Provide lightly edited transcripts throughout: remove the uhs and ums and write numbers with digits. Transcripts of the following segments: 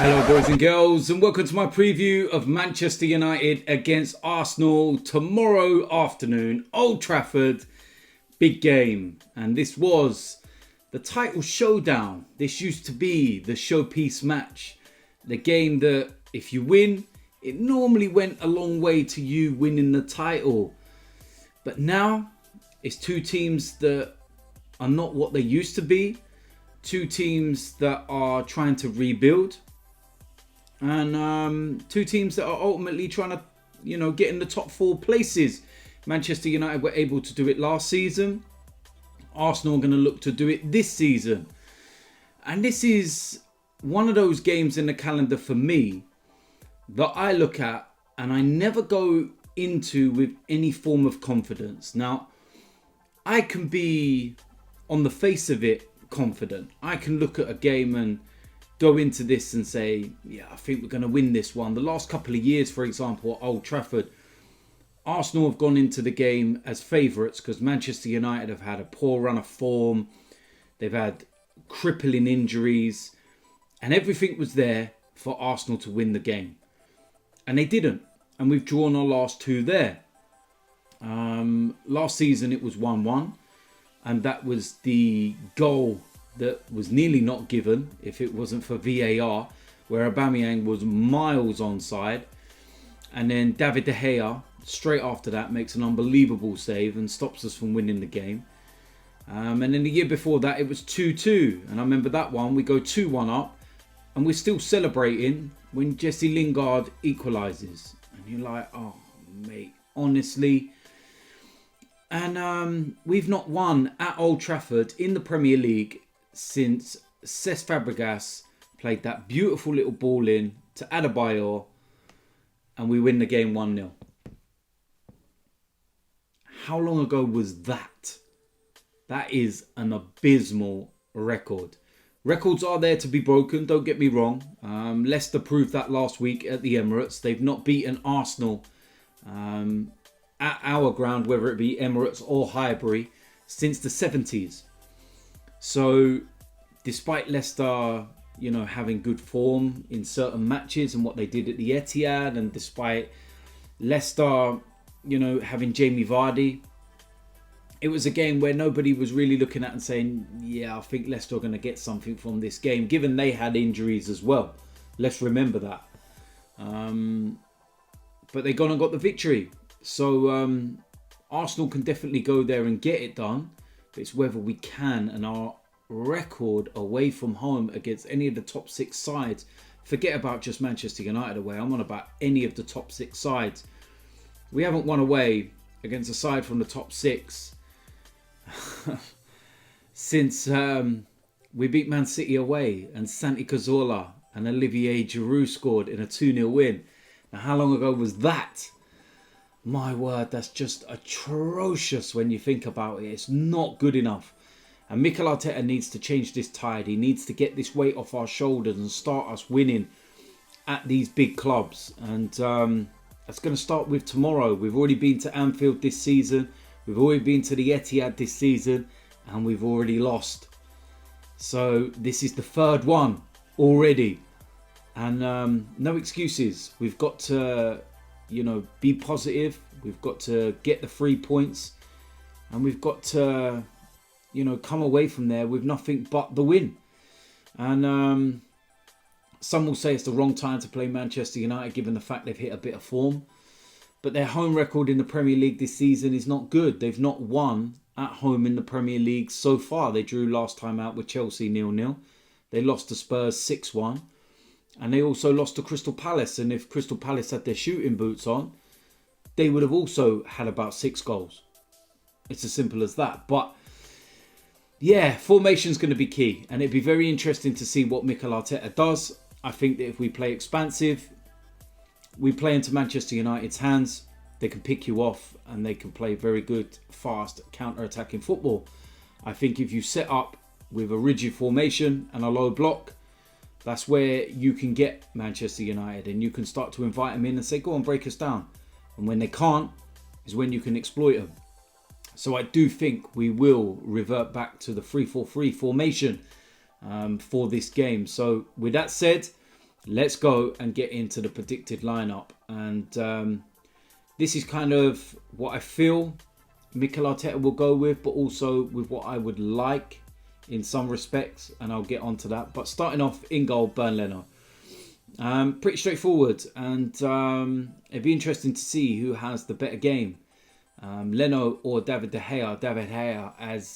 Hello boys and girls, and welcome to my preview of Manchester United against Arsenal tomorrow afternoon, Old Trafford. Big game, and this was the title showdown. This used to be the showpiece match, the game that if you win, it normally went a long way to you winning the title. But now it's two teams that are not what they used to be, two teams that are trying to rebuild, and two teams that are ultimately trying to, get in the top four places. Manchester United were able to do it last season. Arsenal are going to look to do it this season. And this is one of those games in the calendar for me that I look at and I never go into with any form of confidence. Now, I can be, on the face of it, confident. I can look at a game and go into this and say, yeah, I think we're going to win this one. The last couple of years, for example, at Old Trafford, Arsenal have gone into the game as favourites because Manchester United have had a poor run of form. They've had crippling injuries, and everything was there for Arsenal to win the game. And they didn't. And we've drawn our last two there. Last season it was 1-1, and that was the goal that was nearly not given if it wasn't for VAR, where Aubameyang was miles onside, and then David De Gea straight after that makes an unbelievable save and stops us from winning the game. And then the year before that it was 2-2, and I remember that one. We go 2-1 up and we're still celebrating when Jesse Lingard equalises, and you're like, oh mate, honestly. And we've not won at Old Trafford in the Premier League since Cesc Fabregas played that beautiful little ball in to Adebayor, and we win the game 1-0. How long ago was that? That is an abysmal record. Records are there to be broken, don't get me wrong. Leicester proved that last week at the Emirates. They've not beaten Arsenal at our ground, whether it be Emirates or Highbury, since the 70s. So, despite Leicester, having good form in certain matches and what they did at the Etihad, and despite Leicester, having Jamie Vardy, it was a game where nobody was really looking at and saying, yeah, I think Leicester are going to get something from this game, given they had injuries as well. Let's remember that. But they gone and got the victory. So, Arsenal can definitely go there and get it done. But it's whether we can, and our record away from home against any of the top six sides. Forget about just Manchester United away. I'm on about any of the top six sides. We haven't won away against a side from the top six since we beat Man City away and Santi Cazorla and Olivier Giroud scored in a 2-0 win. Now, how long ago was that? My word, that's just atrocious when you think about it. It's not good enough. And Mikel Arteta needs to change this tide. He needs to get this weight off our shoulders and start us winning at these big clubs. And that's going to start with tomorrow. We've already been to Anfield this season. We've already been to the Etihad this season. And we've already lost. So this is the third one already. And no excuses. We've got to, be positive. We've got to get the 3 points. And we've got to, come away from there with nothing but the win. And some will say it's the wrong time to play Manchester United, given the fact they've hit a bit of form. But their home record in the Premier League this season is not good. They've not won at home in the Premier League so far. They drew last time out with Chelsea 0-0. They lost to Spurs 6-1. And they also lost to Crystal Palace. And if Crystal Palace had their shooting boots on, they would have also had about 6 goals. It's as simple as that. But yeah, formation's going to be key. And it'd be very interesting to see what Mikel Arteta does. I think that if we play expansive, we play into Manchester United's hands, they can pick you off and they can play very good, fast, counter-attacking football. I think if you set up with a rigid formation and a low block, that's where you can get Manchester United and you can start to invite them in and say, go on, break us down. And when they can't, is when you can exploit them. So I do think we will revert back to the 3-4-3 formation for this game. So with that said, let's go and get into the predicted lineup. And this is kind of what I feel Mikel Arteta will go with, but also with what I would like in some respects, and I'll get onto that. But starting off in goal, Bernd Leno. Pretty straightforward, and it'd be interesting to see who has the better game, Leno or David De Gea. David De Gea has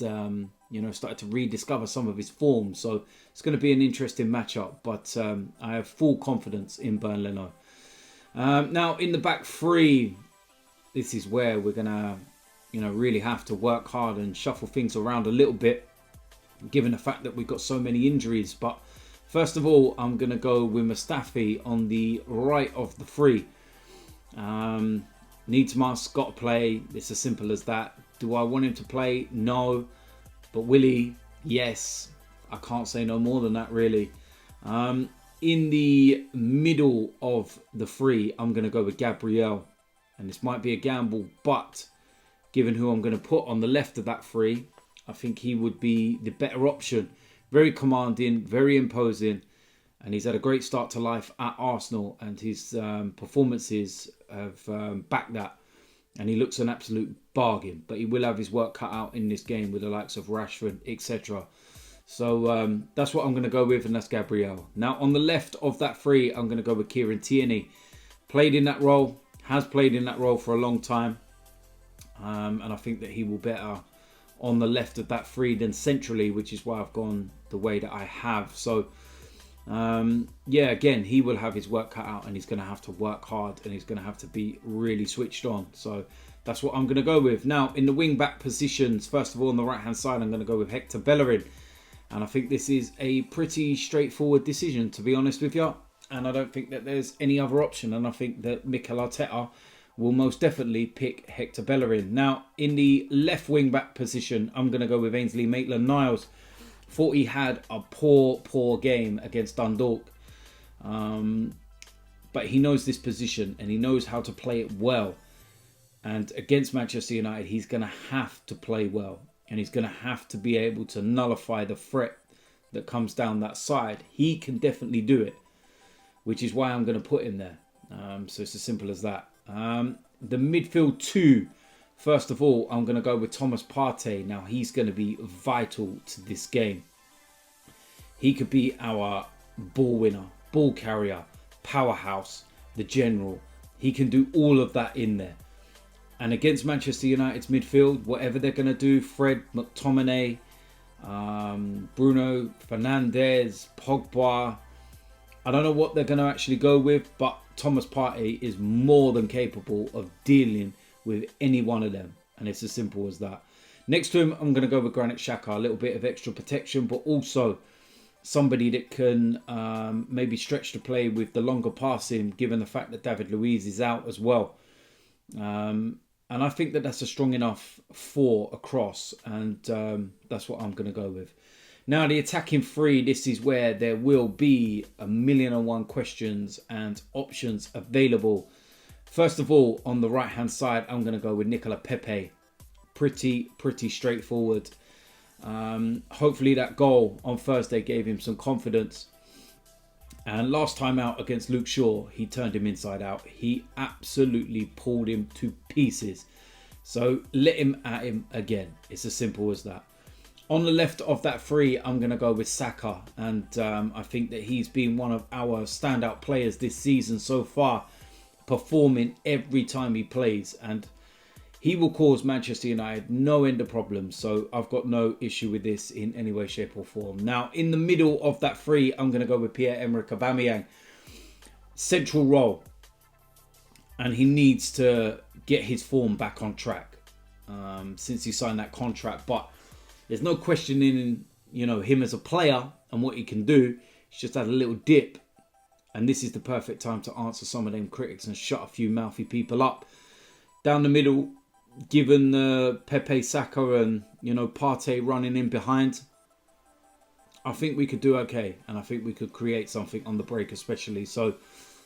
started to rediscover some of his form, so it's going to be an interesting matchup. But I have full confidence in Bernd Leno. Now in the back three, this is where we're gonna really have to work hard and shuffle things around a little bit, given the fact that we've got so many injuries. But first of all, I'm going to go with Mustafi on the right of the three. Needs must, got to play. It's as simple as that. Do I want him to play? No. But will he? Yes. I can't say no more than that, really. In the middle of the three, I'm going to go with Gabriel. And this might be a gamble, but given who I'm going to put on the left of that three, I think he would be the better option. Very commanding, very imposing, and he's had a great start to life at Arsenal, and his performances have backed that, and he looks an absolute bargain. But he will have his work cut out in this game with the likes of Rashford, etc. So that's what I'm going to go with, and that's Gabriel. Now on the left of that three, I'm going to go with Kieran Tierney. Played in that role, has played in that role for a long time, and I think that he will better on the left of that three than centrally, which is why I've gone the way that I have. So again, he will have his work cut out, and he's going to have to work hard, and he's going to have to be really switched on. So that's what I'm going to go with. Now in the wing back positions, first of all on the right hand side, I'm going to go with Hector Bellerin, and I think this is a pretty straightforward decision, to be honest with you, and I don't think that there's any other option, and I think that Mikel Arteta will most definitely pick Hector Bellerin. Now, in the left wing-back position, I'm going to go with Ainsley Maitland-Niles. Thought he had a poor game against Dundalk. But he knows this position, and he knows how to play it well. And against Manchester United, he's going to have to play well. And he's going to have to be able to nullify the threat that comes down that side. He can definitely do it, which is why I'm going to put him there. So it's as simple as that. The midfield two, first of all, I'm going to go with Thomas Partey. Now he's going to be vital to this game. He could be our ball winner, ball carrier, powerhouse, the general. He can do all of that in there. And against Manchester United's midfield, whatever they're going to do, Fred, McTominay, Bruno Fernandes, Pogba, I don't know what they're going to actually go with, but Thomas Partey is more than capable of dealing with any one of them. And it's as simple as that. Next to him, I'm going to go with Granit Xhaka. A little bit of extra protection, but also somebody that can maybe stretch the play with the longer passing, given the fact that David Luiz is out as well. And I think that that's a strong enough four across. And that's what I'm going to go with. Now, the attacking three, this is where there will be 1,000,001 questions and options available. First of all, on the right-hand side, I'm going to go with Nicola Pepe. Pretty straightforward. Hopefully that goal on Thursday gave him some confidence. And last time out against Luke Shaw, he turned him inside out. He absolutely pulled him to pieces. So let him at him again. It's as simple as that. On the left of that three, I'm going to go with Saka. And I think that he's been one of our standout players this season so far, performing every time he plays. And he will cause Manchester United no end of problems. So I've got no issue with this in any way, shape or form. Now, in the middle of that three, I'm going to go with Pierre-Emerick Aubameyang. Central role. And he needs to get his form back on track since he signed that contract. But there's no questioning, him as a player and what he can do. He's just had a little dip. And this is the perfect time to answer some of them critics and shut a few mouthy people up. Down the middle, given Pepe, Saka and, Partey running in behind, I think we could do okay. And I think we could create something on the break especially. So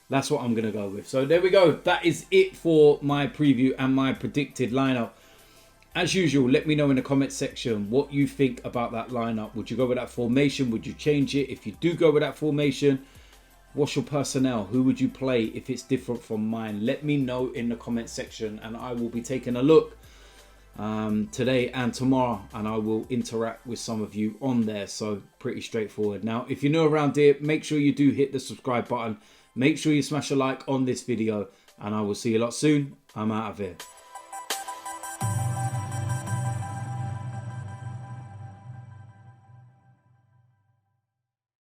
that's what I'm going to go with. So there we go. That is it for my preview and my predicted lineup. As usual, let me know in the comment section what you think about that lineup. Would you go with that formation? Would you change it? If you do go with that formation, What's your personnel? Who would you play if it's different from mine? Let me know in the comment section, and I will be taking a look today and tomorrow, and I will interact with some of you on there. So pretty straightforward. Now, if you're new around here, make sure you do hit the subscribe button. Make sure you smash a like on this video, and I will see you a lot soon. I'm out of here.